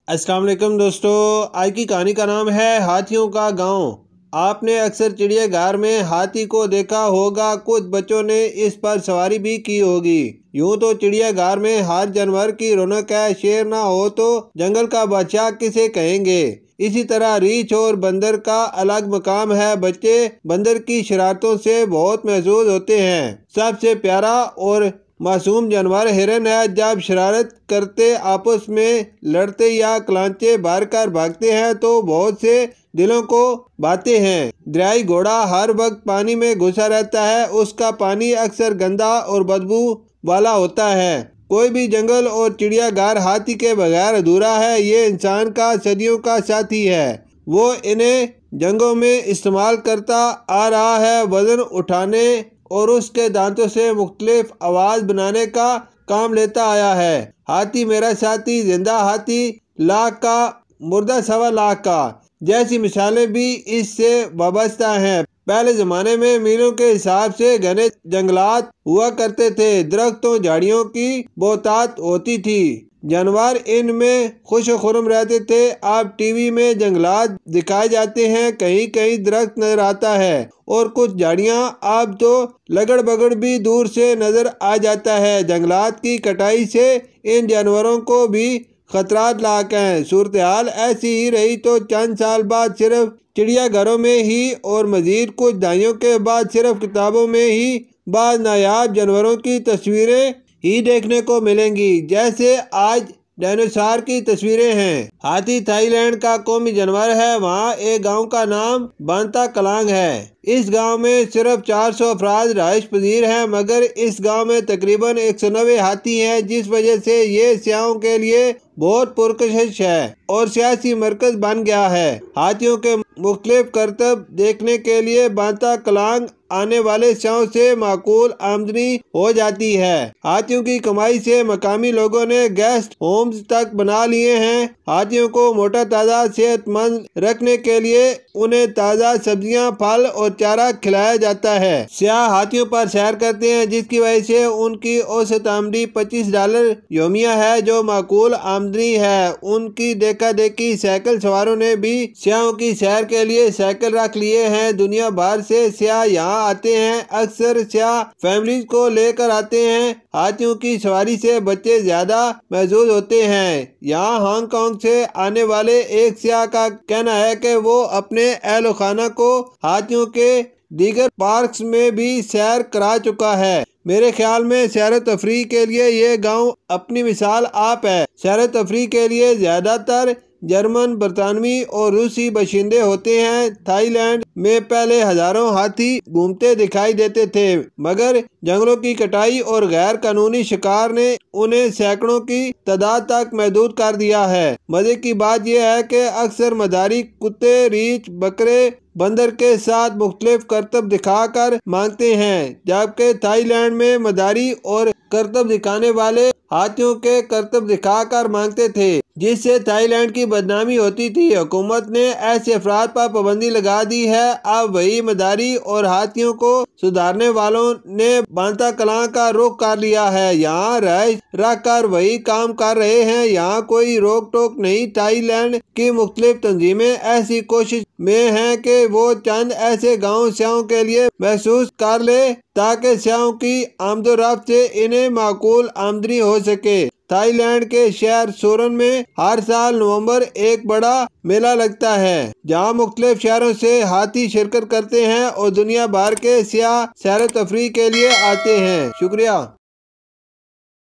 अस्सलाम वालेकुम दोस्तों, आज की कहानी का नाम है हाथियों का गांव। आपने अक्सर चिड़ियाघर में हाथी को देखा होगा, कुछ बच्चों ने इस पर सवारी भी की होगी। यूं तो चिड़ियाघर में हर जानवर की रौनक है, शेर ना हो तो जंगल का बादशाह किसे कहेंगे। इसी तरह रीछ और बंदर का अलग मकाम है। बच्चे बंदर की शरारतों से बहुत महसूस होते हैं। सबसे प्यारा और मासूम जानवर हिरन है। जब शरारत करते आपस में लड़ते या कलांचे भर कर भागते हैं तो बहुत से दिलों को भाते हैं। दरियाई घोड़ा हर वक्त पानी में घुसा रहता है। उसका पानी अक्सर गंदा और बदबू वाला होता है। कोई भी जंगल और चिड़ियाघर हाथी के बगैर अधूरा है। ये इंसान का सदियों का साथी है। वो इन्हें जंगों में इस्तेमाल करता आ रहा है, वजन उठाने और उसके दांतों से मुख्तलिफ आवाज बनाने का काम लेता आया है। हाथी मेरा साथी, जिंदा हाथी लाख का, मुर्दा सवा लाख का जैसी मिसालें भी इससे वाबस्ता हैं। पहले जमाने में मीलों के हिसाब से घने जंगलात हुआ करते थे। दरख्तों झाड़ियों की बहुतायत होती थी। जानवर इनमें खुश खुरम रहते थे। अब टीवी में जंगलात दिखाए जाते हैं, कहीं कहीं दरख्त नजर आता है और कुछ झाड़ियां अब तो लगड़ बगड़ भी दूर से नजर आ जाता है। जंगलात की कटाई से इन जानवरों को भी खतरात लाक हैं। सूरत हाल ऐसी ही रही तो चंद साल बाद सिर्फ चिड़ियाघरों में ही और मजीद कुछ दहाइयों के बाद सिर्फ किताबों में ही बाद नायाब जानवरों की तस्वीरें ही देखने को मिलेंगी, जैसे आज डायनासोर की तस्वीरें हैं। हाथी थाईलैंड का कौमी जानवर है। वहाँ एक गांव का नाम बांता कलांग है। इस गांव में सिर्फ 400 अफराद रहायश पजीर हैं, मगर इस गांव में तकरीबन 190 हाथी हैं, जिस वजह से ये सियाहों के लिए बहुत पुरकशिश है और सियासी मरकज बन गया है। हाथियों के मुख्तलिफ करतब देखने के लिए बांता कलांग आने वाले सियाहों से माकूल आमदनी हो जाती है। हाथियों की कमाई से मकामी लोगों ने गेस्ट होम्स तक बना लिए हैं। हाथियों को मोटा ताजा सेहतमंद रखने के लिए उन्हें ताज़ा सब्जियां, फल और चारा खिलाया जाता है। सियाह हाथियों पर सैर करते हैं, जिसकी वजह से उनकी औसत आमदनी $25 योमिया है, जो माकूल आमदनी है। उनकी देखा देखी साइकिल सवारों ने भी सियाहों की सैर के लिए साइकिल रख लिए हैं। दुनिया भर से सियाह यहाँ आते हैं। अक्सर सियाह फैमिलीज को लेकर आते हैं। हाथियों की सवारी से बच्चे ज्यादा महसूस होते हैं। यहाँ हांगकांग से आने वाले एक सियाह का कहना है कि वो अपने अहल खाना को हाथियों के दीगर पार्क्स में भी सैर करा चुका है। मेरे ख्याल में सैर तफरीह के लिए ये गांव अपनी मिसाल आप है। सैर तफरीह के लिए ज्यादातर जर्मन, बरतानवी और रूसी बाशिंदे होते हैं। थाईलैंड में पहले हजारों हाथी घूमते दिखाई देते थे, मगर जंगलों की कटाई और गैर कानूनी शिकार ने उन्हें सैकड़ों की तादाद तक महदूद कर दिया है। मजे की बात यह है कि अक्सर मदारी कुत्ते, रीछ, बकरे बंदर के साथ मुख्तलिफ करतब दिखाकर मांगते हैं, जबकि थाईलैंड में मदारी और करतब दिखाने वाले हाथियों के करतब दिखाकर मांगते थे, जिससे थाईलैंड की बदनामी होती थी। हुकूमत ने ऐसे अफराद पर पाबंदी लगा दी है। अब वही मदारी और हाथियों को सुधारने वालों ने बांता कलां का रुख कर लिया है। यहाँ रह कर वही काम कर रहे हैं। यहाँ कोई रोक टोक नहीं। थाईलैंड की मुख्तलिफ तंजीमें ऐसी कोशिश में हैं कि वो चंद ऐसे गाँव सियाहों के लिए महसूस कर ले ताकि सियाहों की आमदोरफ्त से इन्हें माकूल आमदनी हो सके। थाईलैंड के शहर सोरन में हर साल नवंबर एक बड़ा मेला लगता है, जहां मुख्तलिफ शहरों से हाथी शिरकत करते हैं और दुनिया भर के सियाह सैर तफरीह के लिए आते हैं। शुक्रिया।